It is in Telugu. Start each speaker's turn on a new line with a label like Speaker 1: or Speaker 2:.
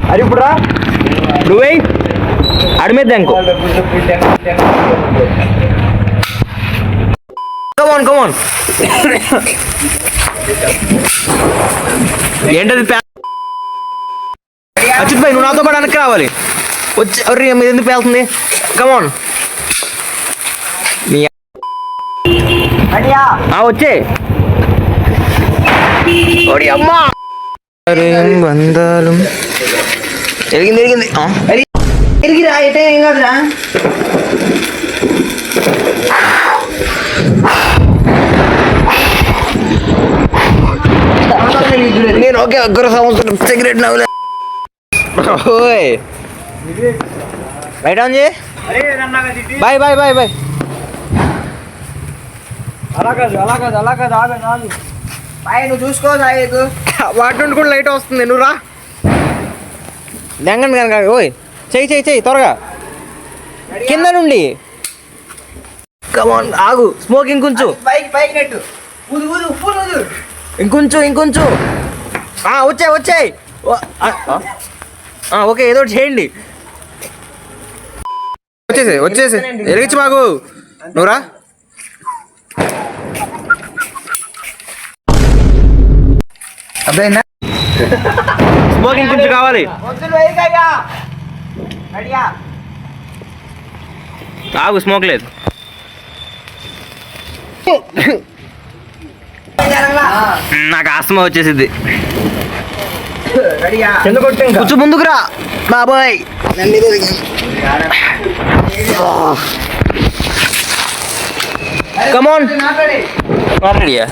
Speaker 1: అరే ఇప్పుడు రా, నువ్వే అడిమేద్దా ఇంకో. కమాన్ కమాన్. ఏంటది అచ్యుత్ భాయ్, నువ్వు నాతో పాటు వెనక్కి రావాలి. వచ్చి మీద ఎందుకు పేలుతుంది? కమాన్ వచ్చే అమ్మా. బంధాలు ఎరిగింది ఎరిగింది ఎరిగిరా, ఎటే ఏం కాదురా. నేను ఒకే ఒక్కరు సంవత్సరం సిగరెట్ నవ్వులే. రైట్ ఆన్ చేయి. Bye bye bye bye.
Speaker 2: అలా కాదు అలా కాదు అలా కాదు, ఆగదు ఆగు.
Speaker 1: బాయ్ నువ్వు చూసుకో సాయి. వాటి నుండి కూడా లైట్ వస్తుంది, నువ్వు రా. దెంగండి కనుక. ఓయ్ చెయ్యి చెయ్యి చెయ్యి త్వరగా కింద నుండి. కమాన్ ఆగు. స్మోక్ ఇంకొంచెం ఇంకొంచెం ఇంకొంచెం. వచ్చాయి వచ్చాయి. ఓకే ఏదో ఒకటి చేయండి. వచ్చేసి వచ్చేసి ఎరిగించి మాకు. నువ్వురా. అబ్బాయినా స్మోకింగ్ కొంచెం కావాలి. ఆగు, స్మోక్ లేదు. నాకు ఆస్తమా వచ్చేసింది. కొంచెం ముందుకు రా బాబాయ్. కమాన్. మాట్లాడియా